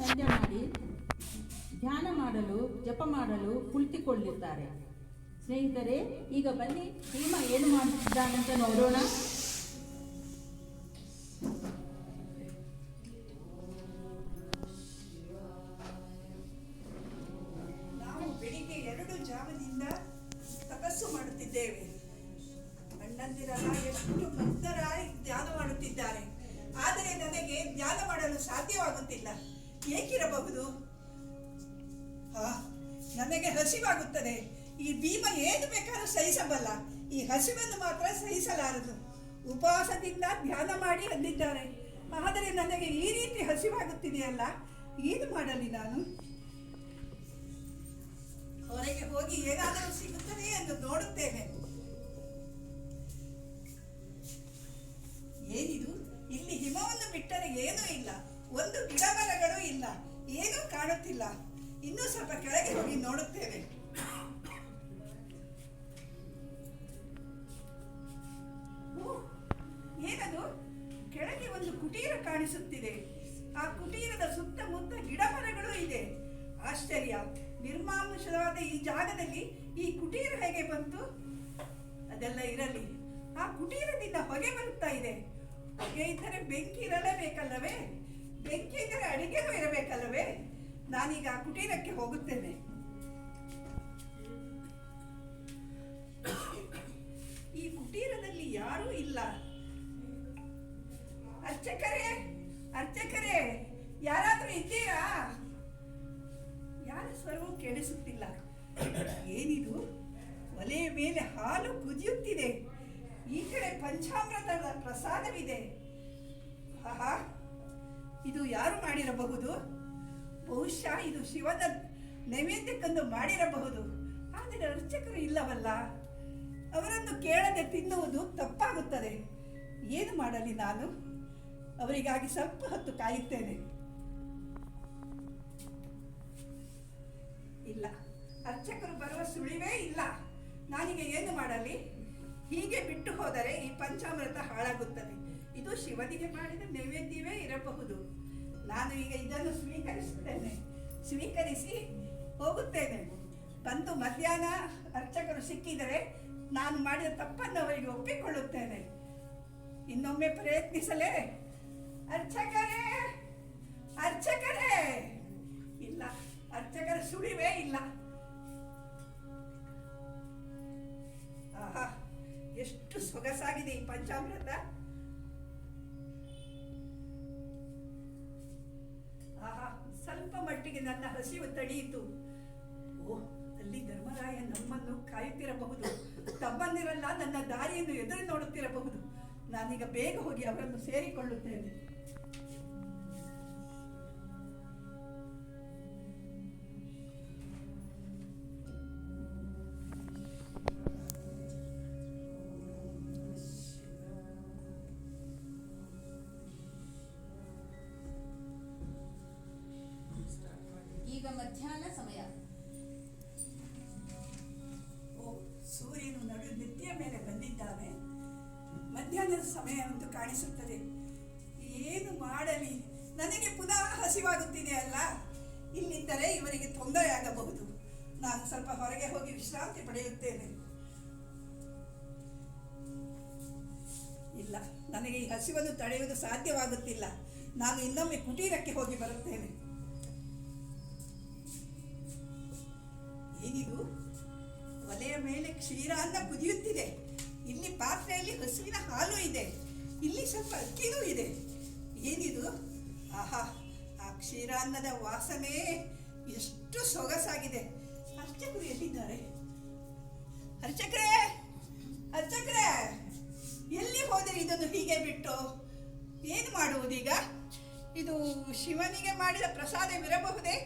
ಸಂಜೆ ಮಾಡಿ ಧ್ಯಾನ ಮಾಡಲು ಜಪ ಮಾಡಲು ಕುಳಿತುಕೊಳ್ಳುತ್ತಾರೆ. ಸ್ನೇಹಿತರೆ, ಈಗ ಬನ್ನಿ ಭೀಮ ಏನು ಮಾಡುತ್ತಿದ್ದಾನಂತ ನೋಡೋಣ. ನಾವು ಬೆಳಿಗ್ಗೆ 2 ಜಾವದಿಂದ ತಪಸ್ಸು ಮಾಡುತ್ತಿದ್ದೇವೆ. ಅಣ್ಣಂದಿರೆಲ್ಲ ಎಷ್ಟು ಭಕ್ತರಾಗಿ ಧ್ಯಾನ ಮಾಡುತ್ತಿದ್ದಾರೆ. ಆದರೆ ನನಗೆ ಧ್ಯಾನ ಮಾಡಲು ಸಾಧ್ಯವಾಗುತ್ತಿಲ್ಲ. ಏಕಿರಬಹುದು? ನನಗೆ ಹಸಿವಾಗುತ್ತದೆ. ಈ ಭೀಮ ಏನು ಬೇಕಾದ್ರೂ ಸಹಿಸಬಲ್ಲ, ಈ ಹಸಿವನ್ನು ಮಾತ್ರ ಸಹಿಸಲಾರದು. ಉಪವಾಸದಿಂದ ಧ್ಯಾನ ಮಾಡಿ ಅಂದಿದ್ದಾರೆ, ಆದರೆ ನನಗೆ ಈ ರೀತಿ ಹಸಿವಾಗುತ್ತಿದೆಯಲ್ಲ, ಏನು ಮಾಡಲಿ ನಾನು? ಹೊರಗೆ ಹೋಗಿ ಏನಾದರೂ ಸಿಗುತ್ತದೆ ಎಂದು ನೋಡುತ್ತೇನೆ. ಏನಿದು? ಇಲ್ಲಿ ಹಿಮವನ್ನು ಬಿಟ್ಟರೆ ಏನೂ ಇಲ್ಲ, ಒಂದು ಗಿಡ ಮರಗಳು ಇಲ್ಲ, ಏನೂ ಕಾಣುತ್ತಿಲ್ಲ. ಇನ್ನೂ ಸ್ವಲ್ಪ ಕೆಳಗೆ ಹೋಗಿ ನೋಡುತ್ತೇವೆ. ಏನದು? ಕೆಳಗೆ ಒಂದು ಕುಟೀರ ಕಾಣಿಸುತ್ತಿದೆ. ಆ ಕುಟೀರದ ಸುತ್ತಮುತ್ತ ಗಿಡ ಮರಗಳು ಇದೆ. ಆಶ್ಚರ್ಯ! ನಿರ್ಮಾನುಷವಾದ ಈ ಜಾಗದಲ್ಲಿ ಈ ಕುಟೀರ ಹೇಗೆ ಬಂತು? ಅದೆಲ್ಲ ಇರಲಿ, ಆ ಕುಟೀರದಿಂದ ಹೊಗೆ ಬರುತ್ತಾ ಇದೆ. ಹೊಗೆ ಇದ್ದರೆ ಬೆಂಕಿ ಇರಲೇಬೇಕಲ್ಲವೇ? ಬೆಂಕಿ ಇದ್ದರೆ ಅಡಿಗೆನೂ ಇರಬೇಕಲ್ಲವೇ? ನಾನೀಗ ಆ ಕುಟೀರಕ್ಕೆ ಹೋಗುತ್ತೇನೆ. ಈ ಕುಟೀರದಲ್ಲಿ ಯಾರೂ ಇಲ್ಲ. ಅರ್ಚಕರೇ, ಅರ್ಚಕರೇ, ಯಾರಾದ್ರೂ ಇದ್ದೀರಾ? ಯಾರ ಸ್ವರವೂ ಕೇಳಿಸುತ್ತಿಲ್ಲ. ಏನಿದು? ಒಲೆಯ ಮೇಲೆ ಹಾಲು ಕುದಿಯುತ್ತಿದೆ. ಈ ಕಡೆ ಪಂಚಾಮೃತದ ಪ್ರಸಾದವಿದೆ. ಆಹಾ, ಇದು ಯಾರು ಮಾಡಿರಬಹುದು? ಬಹುಶಃ ಇದು ಶಿವನ ನೈವೇದ್ಯಕ್ಕೊಂದು ಮಾಡಿರಬಹುದು. ಆದರೆ ಅರ್ಚಕರು ಇಲ್ಲವಲ್ಲ, ಅವರನ್ನು ಕೇಳದೆ ತಿನ್ನುವುದು ತಪ್ಪಾಗುತ್ತದೆ. ಏನು ಮಾಡಲಿ ನಾನು? ಅವರಿಗಾಗಿ ಸ್ವಲ್ಪ ಹೊತ್ತು ಕಾಯುತ್ತೇನೆ. ಇಲ್ಲ, ಅರ್ಚಕರು ಬರುವ ಸುಳಿವೇ ಇಲ್ಲ. ನಾನೀಗ ಏನು ಮಾಡಲಿ? ಹೀಗೆ ಬಿಟ್ಟು ಹೋದರೆ ಈ ಪಂಚಾಮೃತ ಹಾಳಾಗುತ್ತದೆ. ಇದು ಶಿವನಿಗೆ ಮಾಡಿದ ನೈವೇದ್ಯವೇ ಇರಬಹುದು. ನಾನು ಈಗ ಇದನ್ನು ಸ್ವೀಕರಿಸುತ್ತೇನೆ. ಸ್ವೀಕರಿಸಿ ಹೋಗುತ್ತೇನೆ. ಬಂದು ಮಧ್ಯಾಹ್ನ ಅರ್ಚಕರು ಸಿಕ್ಕಿದರೆ ನಾನು ಮಾಡಿದ ತಪ್ಪನ್ನು ಅವರಿಗೆ ಒಪ್ಪಿಕೊಳ್ಳುತ್ತೇನೆ. ಇನ್ನೊಮ್ಮೆ ಪ್ರಯತ್ನಿಸಲೇ? ಅರ್ಚಕರೇ, ಅರ್ಚಕರೇ! ಇಲ್ಲ, ಅರ್ಚಕರ ಸುಳಿವೇ ಇಲ್ಲ. ಆಹಾ, ಎಷ್ಟು ಸೊಗಸಾಗಿದೆ ಈ ಪಂಚಾಮೃತ! ಆಹಾ, ಸ್ವಲ್ಪ ಮಟ್ಟಿಗೆ ನನ್ನ ಹಸಿವು ತಡೆಯಿತು. ಓಹ್, ಅಲ್ಲಿ ಧರ್ಮರಾಯ ನಮ್ಮನ್ನು ಕಾಯುತ್ತಿರಬಹುದು. ತಮ್ಮಂದಿರೆಲ್ಲ ನನ್ನ ದಾರಿಯನ್ನು ಎದುರು ನೋಡುತ್ತಿರಬಹುದು. ನಾನೀಗ ಬೇಗ ಹೋಗಿ ಅವರನ್ನು ಸೇರಿಕೊಳ್ಳುತ್ತೇನೆ. ಈಗ ಮಧ್ಯಾಹ್ನ ಸಮಯ. ಸೂರ್ಯನು ನಡು ನೆತ್ತಿಯ ಮೇಲೆ ಬಂದಿದ್ದಾನೆ. ಮಧ್ಯಾಹ್ನದ ಸಮಯ ಅಂತೂ ಕಾಣಿಸುತ್ತದೆ. ಏನು ಮಾಡಲಿ? ನನಗೆ ಪುನಃ ಹಸಿವಾಗುತ್ತಿದೆ ಅಲ್ಲ. ಇಲ್ಲಿದ್ದರೆ ಇವರಿಗೆ ತೊಂದರೆ ಆಗಬಹುದು. ನಾನು ಸ್ವಲ್ಪ ಹೊರಗೆ ಹೋಗಿ ವಿಶ್ರಾಂತಿ ಪಡೆಯುತ್ತೇನೆ. ಇಲ್ಲ, ನನಗೆ ಈ ಹಸಿವನ್ನು ತಡೆಯುವುದು ಸಾಧ್ಯವಾಗುತ್ತಿಲ್ಲ. ನಾನು ಇನ್ನೊಮ್ಮೆ ಕುಟೀರಕ್ಕೆ ಹೋಗಿ ಬರುತ್ತೇನೆ. ಏನಿದು? ಒಲೆಯ ಮೇಲೆ ಕ್ಷೀರಾನ್ನ ಕುದಿಯುತ್ತಿದೆ. ಇಲ್ಲಿ ಪಾತ್ರೆಯಲ್ಲಿ ಹಸುವಿನ ಹಾಲು ಇದೆ. ಇಲ್ಲಿ ಸ್ವಲ್ಪ ಅಕ್ಕಿನೂ ಇದೆ. ಏನಿದು? ಆಹಾ, ಆ ಕ್ಷೀರಾನ್ನದ ವಾಸನೆ ಎಷ್ಟು ಸೊಗಸಾಗಿದೆ. ಅರ್ಚಕರು ಎಲ್ಲಿದ್ದಾರೆ? ಅರ್ಚಕರೇ, ಅರ್ಚಕರೇ, ಎಲ್ಲಿ ಹೋದರೆ ಇದನ್ನು ಹೀಗೆ ಬಿಟ್ಟು? ಏನು ಮಾಡುವುದೀಗ? ಇದು ಶಿವನಿಗೆ ಮಾಡಿದ ಪ್ರಸಾದವಿರಬಹುದೇ?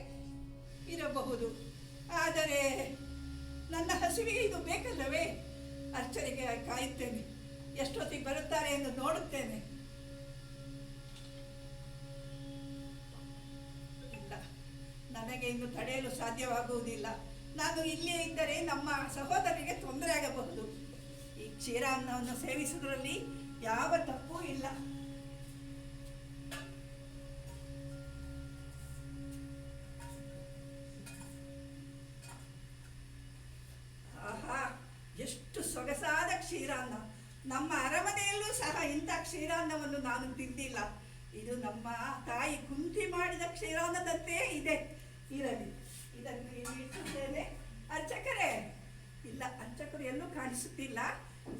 ಇರಬಹುದು. ಆದರೆ ನನ್ನ ಹಸಿವಿಗೆ ಇದು ಬೇಕಲ್ಲವೇ? ಅರ್ಚರಿಗೆ ಕಾಯುತ್ತೇನೆ. ಎಷ್ಟೊತ್ತಿಗೆ ಬರುತ್ತಾರೆ ಎಂದು ನೋಡುತ್ತೇನೆ. ಇಲ್ಲ, ನನಗೆ ಇನ್ನು ತಡೆಯಲು ಸಾಧ್ಯವಾಗುವುದಿಲ್ಲ. ನಾನು ಇಲ್ಲೇ ಇದ್ದರೆ ನಮ್ಮ ಸಹೋದರಿಗೆ ತೊಂದರೆ ಆಗಬಹುದು. ಈ ಕ್ಷೀರಾನ್ನವನ್ನು ಸೇವಿಸುವುದರಲ್ಲಿ ಯಾವ ತಪ್ಪೂ ಇಲ್ಲ. ಕ್ಷೀರಾನ್ನ. ನಮ್ಮ ಅರಮನೆಯಲ್ಲೂ ಸಹ ಇಂಥ ಕ್ಷೀರಾನ್ನವನ್ನು ನಾನು ತಿಂದಿಲ್ಲ. ಇದು ನಮ್ಮ ತಾಯಿ ಕುಂತಿ ಮಾಡಿದ ಕ್ಷೀರಾನ್ನದಂತೆ ಇದೆ. ಇರಲಿ, ಇದನ್ನು ಇಲ್ಲಿ ಇಟ್ಟಿದ್ದೇನೆ. ಅರ್ಚಕರೇ, ಇಲ್ಲ, ಅರ್ಚಕರು ಎಲ್ಲೂ ಕಾಣಿಸುತ್ತಿಲ್ಲ.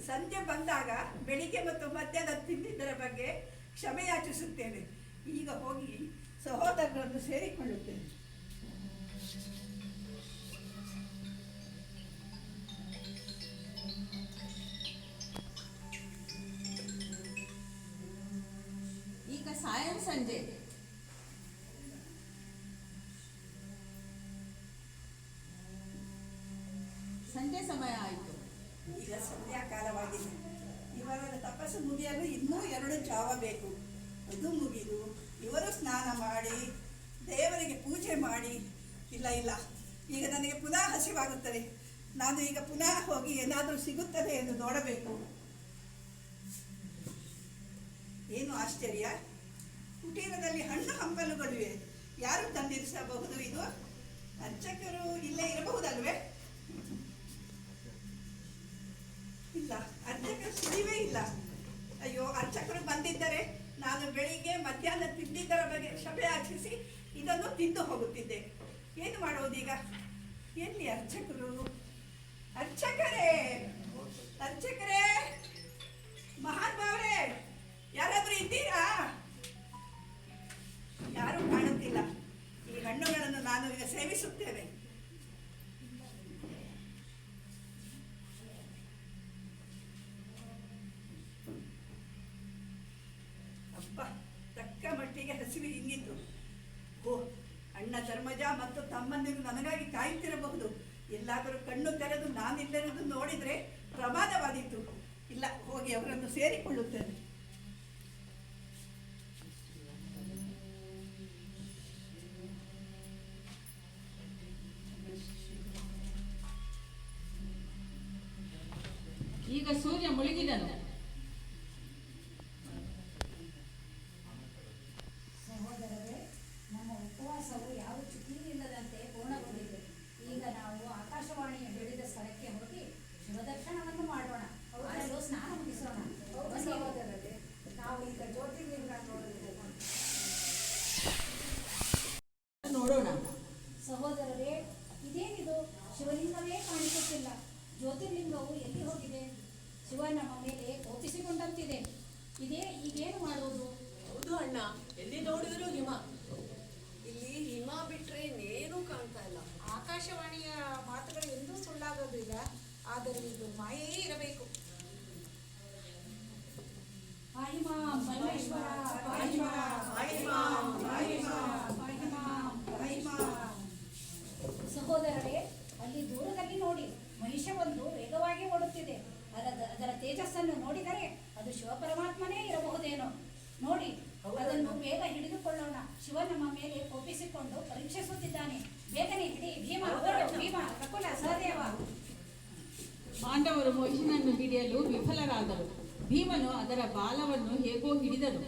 ಸಂಜೆ ಬಂದಾಗ ಬೆಳಿಗ್ಗೆ ಮತ್ತು ಮಧ್ಯಾಹ್ನ ತಿಂದಿದ್ದರ ಬಗ್ಗೆ ಕ್ಷಮೆ ಯಾಚಿಸುತ್ತೇನೆ. ಈಗ ಹೋಗಿ ಸಹೋದರರನ್ನು ಸೇರಿಕೊಳ್ಳುತ್ತೇನೆ. ಈಗ ಸಾಯಂ ಸಂಜೆ ಸಮಯ ಆಯಿತು. ಈಗ ಸಂಧ್ಯಾಕಾಲವಾಗಿದೆ. ಇವರ ತಪಸ್ಸು ಮುಗಿಯಲು ಇನ್ನೂ 2 ಜಾವ ಬೇಕು. ಅದು ಮುಗಿದು ಇವರು ಸ್ನಾನ ಮಾಡಿ ದೇವರಿಗೆ ಪೂಜೆ ಮಾಡಿ, ಇಲ್ಲ ಈಗ ನನಗೆ ಪುನಃ ಹಸಿವಾಗುತ್ತದೆ. ನಾನು ಈಗ ಪುನಃ ಹೋಗಿ ಏನಾದರೂ ಸಿಗುತ್ತದೆ ಎಂದು ನೋಡಬೇಕು. ಏನು ಆಶ್ಚರ್ಯ, ಕುಟೀರದಲ್ಲಿ ಹಣ್ಣು ಹಂಪಲುಗಳಿವೆ. ಯಾರು ತಂದಿರಿಸಬಹುದು? ಇದು ಅರ್ಚಕರು ಇಲ್ಲೇ ಇರಬಹುದಲ್ವೇ? ಇಲ್ಲ, ಅರ್ಚಕರು ಸುಳಿವೇ ಇಲ್ಲ. ಅಯ್ಯೋ, ಅರ್ಚಕರು ಬಂದಿದ್ದರೆ ನಾನು ಬೆಳಿಗ್ಗೆ ಮಧ್ಯಾಹ್ನ ತಿಂದಿದ್ದರ ಬಗ್ಗೆ ಕ್ಷಮೆ ಯಾಚಿಸಿ ಇದನ್ನು ತಿಂದು ಹೋಗುತ್ತಿದ್ದೆ. ಏನು ಮಾಡುವುದೀಗ? ಎಲ್ಲಿ ಅರ್ಚಕರು? ಅರ್ಚಕರೇ, ಅರ್ಚಕರೇ, ಮಹಾನ್ ಭಾವರೇ, ಯಾರಾದರೂ ಇದ್ದೀರಾ? ಯಾರೂ ಕಾಣುತ್ತಿಲ್ಲ. ಈ ಹಣ್ಣುಗಳನ್ನು ನಾನು ಈಗ ಸೇವಿಸುತ್ತೇನೆ. ಅಪ್ಪ, ತಕ್ಕ ಮಟ್ಟಿಗೆ ಹಸಿವು ಹಿಂಗಿತ್ತು. ಓ, ಅಣ್ಣ ಧರ್ಮಜ ಮತ್ತು ತಮ್ಮಂದಿರು ನನಗಾಗಿ ಕಾಯುತ್ತಿರಬಹುದು. ಎಲ್ಲಾದರೂ ಕಣ್ಣು ತೆರೆದು ನಾನಿಲ್ಲದಿರುವುದು ನೋಡಿದರೆ ಪ್ರಮಾದವಾದೀತು. ಇಲ್ಲ, ಹೋಗಿ ಅವರನ್ನು ಸೇರಿಕೊಳ್ಳುತ್ತೇನೆ. ಈಗ ಸೂರ್ಯ ಮುಳುಗಿದನು. ಸಹೋದರರೇ, ನಮ್ಮ ಉಪವಾಸವು ಯಾವ ಚ್ಯುತಿ ಇಲ್ಲದಂತೆ ಪೂರ್ಣಗೊಂಡಿದೆ. ಈಗ ನಾವು ಆಕಾಶವಾಣಿಯ ಹೇಳಿದ ಸ್ಥಳಕ್ಕೆ ಹೋಗಿ ಶಿವದರ್ಶನವನ್ನು ಮಾಡೋಣ. ಅವರಲ್ಲೂ ಸ್ನಾನ ಮುಗಿಸೋಣ. ಸಹೋದರರೇ, ನಾವು ಈಗ ಜ್ಯೋತಿರ್ಲಿಂಗ ನೋಡೋಣ. ಸಹೋದರರೇ, ಇದೇನಿದು? ಶಿವಲಿಂಗವೇ ಕಾಣಿಸುತ್ತಿಲ್ಲ. ಜ್ಯೋತಿರ್ಲಿಂಗವು ಎಲ್ಲಿ ಹೋಗಿದೆ? ಶಿವ ನಮ್ಮ ಮೇಲೆ ಕೋಪಿಸಿಕೊಂಡಂತಿದೆ. ಈಗೇನು ಮಾಡುವುದು? ಹೌದು ಅಣ್ಣ, ಎಲ್ಲಿ ನೋಡಿದ್ರು ಹಿಮ. ಇಲ್ಲಿ ಹಿಮ ಬಿಟ್ರೆ ಇನ್ನೇನೂ ಕಾಣ್ತಾ ಇಲ್ಲ. ಆಕಾಶವಾಣಿಯ ಮಾತುಗಳು ಎಂದೂ ಸುಳ್ಳಾಗೋದಿಲ್ಲ. ಆದರೆ ಇದು ಮಾಯೆಯೇ ಇರಬೇಕು. ಪಾಹಿ ಮಾಂ ಪರಮೇಶ್ವರ, ಪಾಹಿ ಮಾಂ, ಪಾಹಿ ಮಾಂ, ಪಾಹಿ ಮಾಂ, ಪಾಹಿ ಮಾಂ, ಪಾಹಿ ಮಾಂ. ಸಹೋದರರೇ, ಅಲ್ಲಿ ದೂರದಲ್ಲಿ ನೋಡಿ, ಮಹಿಷವೊಂದು ವೇಗವಾಗಿ ಓಡುತ್ತಿದೆ. ಅದರ ತೇಜಸ್ಸನ್ನು ನೋಡಿದರೆ ಅದು ಶಿವಪರಮಾತ್ಮನೇ ಇರಬಹುದೇನೋ. ನೋಡಿ, ಅದನ್ನು ಬೇಗ ಹಿಡಿದುಕೊಳ್ಳೋಣ. ಶಿವ ನಮ್ಮ ಮೇಲೆ ಕೋಪಿಸಿಕೊಂಡು ಪರೀಕ್ಷಿಸುತ್ತಿದ್ದಾನೆ. ಬೇಗನೆ ಹಿಡಿ. ಭೀಮ, ಓಡು. ಭೀಮ, ನಕುಲ, ಸಹದೇವ. ಪಾಂಡವರು ಮಹಿಷನನ್ನು ಹಿಡಿಯಲು ವಿಫಲರಾದರು. ಭೀಮನು ಅದರ ಬಾಲವನ್ನು ಹೇಗೋ ಹಿಡಿದನು.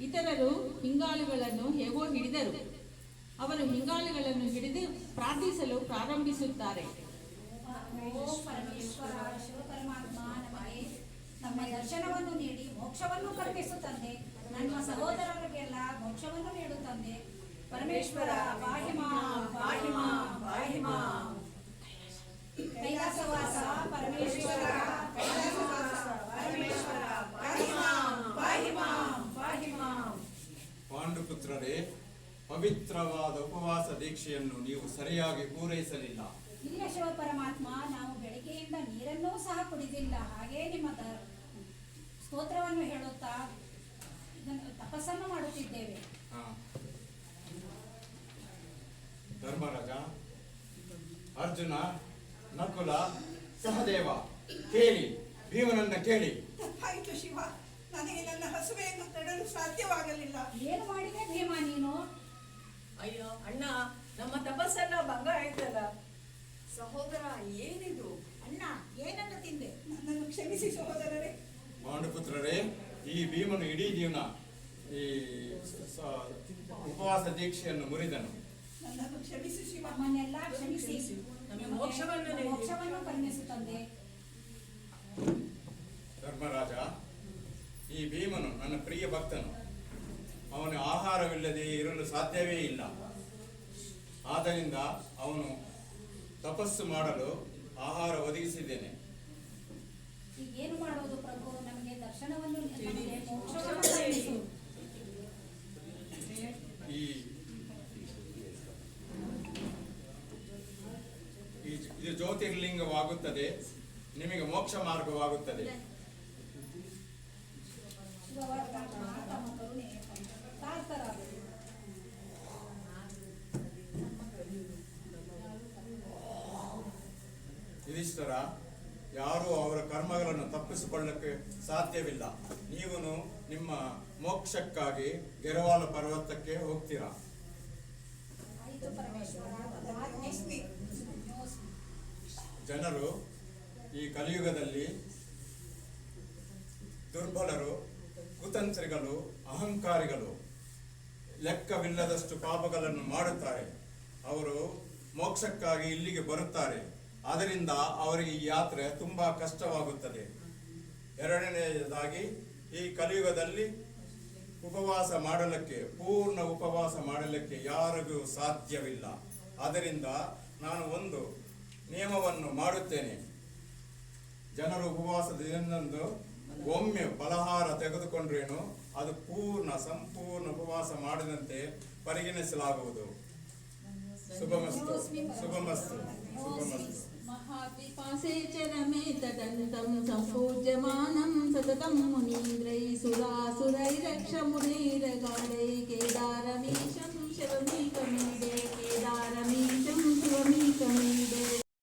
ಇತರರು ಹಿಂಗಾಲುಗಳನ್ನು ಹೇಗೋ ಹಿಡಿದರು. ಅವರು ಹಿಂಗಾಲುಗಳನ್ನು ಹಿಡಿದು ಪ್ರಾರ್ಥಿಸಲು ಪ್ರಾರಂಭಿಸುತ್ತಾರೆ. ಓ ಪರಮೇಶ್ವರ, ಶಿವಪರಮಾತ್ಮ ನಮಗೆ ನಮ್ಮ ದರ್ಶನವನ್ನು ನೀಡಿ ಮೋಕ್ಷವನ್ನು ಕಲ್ಪಿಸುತ್ತಂದೆ. ನಮ್ಮ ಸಹೋದರರಿಗೆಲ್ಲ ಮೋಕ್ಷವನ್ನು ನೀಡುತ್ತಂದೆ. ಪರಮೇಶ್ವರ, ಪಾಹಿ ಮಾಂ, ಪಾಹಿ ಮಾಂ, ಪಾಹಿ ಮಾಂ. ಕೈಲಾಸವಾಸ ಪರಮೇಶ್ವರ, ಕೈಲಾಸವಾಸ ಪರಮೇಶ್ವರ, ಪಾಹಿ ಮಾಂ, ಪಾಹಿ ಮಾಂ, ಪಾಹಿ ಮಾಂ. ಪಾಂಡುಪುತ್ರರೇ, ಪವಿತ್ರವಾದ ಉಪವಾಸ ದೀಕ್ಷೆಯನ್ನು ನೀವು ಸರಿಯಾಗಿ ಪೂರೈಸಲಿಲ್ಲ. ಇಲ್ಲ ಶಿವಪರಮಾತ್ಮ, ನಾವು ಬೆಳಿಗ್ಗೆಯಿಂದ ನೀರನ್ನೂ ಸಹ ಕುಡಿದಿಲ್ಲ. ಹಾಗೇ ನಿಮ್ಮ ಸ್ತೋತ್ರವನ್ನು ಹೇಳುತ್ತಾ ಇದನ್ನು ತಪಸ್ಸನ್ನು ಮಾಡುತ್ತಿದ್ದೇವೆ. ಧರ್ಮರಾಜ, ಅರ್ಜುನ, ನಕುಲ, ಸಹದೇವ, ಕೇಳಿ, ಭೀಮನನ್ನ ಕೇಳಿ. ತಪ್ಪಾಯಿತು ಶಿವ, ನನಗೆ ನನ್ನ ಹಸುವೆಯನ್ನು ತಡಲು ಸಾಧ್ಯವಾಗಲಿಲ್ಲ. ಏನು ಮಾಡಿದೆ ಭೀಮ ನೀನು? ಅಯ್ಯೋ ಅಣ್ಣ, ನಮ್ಮ ತಪಸ್ಸೆಲ್ಲ ಭಂಗ ಆಯ್ತಲ್ಲ. ಸಹೋದರ, ಏನಿದು? ಅಣ್ಣ, ಏನನ್ನು ತಿಂದೆ? ನನ್ನನ್ನು ಕ್ಷಮಿಸಿ ಸಹೋದರರೇ. ಪಾಂಡುಪುತ್ರರೇ, ಈ ಭೀಮನು ಇಡೀ ಜೀವನ ಈ ಉಪವಾಸ ದೀಕ್ಷೆಯನ್ನು ಮುರಿದನು. ನನ್ನನ್ನು ಕ್ಷಮಿಸಿ ಶಿವ. ನಮ್ಮನ್ನೆಲ್ಲ ಕ್ಷಮಿಸಿ ನಮಗೆ ಮೋಕ್ಷವನ್ನು ನೀಡಿ. ಮೋಕ್ಷವನ್ನು ಕರುಣಿಸುತ್ತಂದೆ. ಧರ್ಮರಾಜ, ಈ ಭೀಮನು ನನ್ನ ಪ್ರಿಯ ಭಕ್ತನು. ಅವನು ಆಹಾರವಿಲ್ಲದೆ ಇರಲು ಸಾಧ್ಯವೇ ಇಲ್ಲ. ಆದ್ದರಿಂದ ಅವನು ತಪಸ್ಸು ಮಾಡಲು ಆಹಾರ ಒದಗಿಸಿದ್ದೇನೆ. ಈಗೇನು ಮಾಡೋದು ಪ್ರಭು? ನಮಗೆ ದರ್ಶನವನ್ನು ನಮಗೆ ಮೋಕ್ಷವನ್ನು ಕರುಣಿಸು. ಇದು ಜ್ಯೋತಿರ್ಲಿಂಗವಾಗುತ್ತದೆ, ನಿಮಗೆ ಮೋಕ್ಷ ಮಾರ್ಗವಾಗುತ್ತದೆ. ಶಿವವರ್ಧನ ತಮ್ಮ ಕರುಣೆ ಸಾರ್ಥರಾಗಲಿ. ಯುಧಿಷ್ಠರ, ಯಾರೂ ಅವರ ಕರ್ಮಗಳನ್ನು ತಪ್ಪಿಸಿಕೊಳ್ಳಕ್ಕೆ ಸಾಧ್ಯವಿಲ್ಲ. ನೀವು ನಿಮ್ಮ ಮೋಕ್ಷಕ್ಕಾಗಿ ಗೆರವಾಲ ಪರ್ವತಕ್ಕೆ ಹೋಗ್ತೀರಾ. ಆಯಿತು ಪರಮೇಶ್ವರ, ಯೋಸ್ಮಿ. ಜನರು ಈ ಕಲಿಯುಗದಲ್ಲಿ ದುರ್ಬಲರು, ಕುತಂತ್ರಿಗಳು, ಅಹಂಕಾರಿಗಳು ಲೆಕ್ಕವಿಲ್ಲದಷ್ಟು ಪಾಪಗಳನ್ನು ಮಾಡುತ್ತಾರೆ. ಅವರು ಮೋಕ್ಷಕ್ಕಾಗಿ ಇಲ್ಲಿಗೆ ಬರುತ್ತಾರೆ. ಅದರಿಂದ ಅವರಿಗೆ ಈ ಯಾತ್ರೆ ತುಂಬಾ ಕಷ್ಟವಾಗುತ್ತದೆ. ಎರಡನೆಯದಾಗಿ, ಈ ಕಲಿಯುಗದಲ್ಲಿ ಪೂರ್ಣ ಉಪವಾಸ ಮಾಡಲಿಕ್ಕೆ ಯಾರಿಗೂ ಸಾಧ್ಯವಿಲ್ಲ. ಆದ್ದರಿಂದ ನಾನು ಒಂದು ನಿಯಮವನ್ನು ಮಾಡುತ್ತೇನೆ. ಜನರು ಉಪವಾಸದ ದಿನದಂದು ಒಮ್ಮೆ ಫಲಹಾರ ತೆಗೆದುಕೊಂಡ್ರೇನು ಅದು ಸಂಪೂರ್ಣ ಉಪವಾಸ ಮಾಡಿದಂತೆ ಪರಿಗಣಿಸಲಾಗುವುದು. ಶುಭಮಸ್ತು, ಶುಭಮಸ್ತು, ಶುಭಮಸ್ತು. महाद्विपासे च रमेतदन्तं सम्पूज्यमानं सततं मुनीन्द्रैः सुरासुरैरक्षमुरैरगाले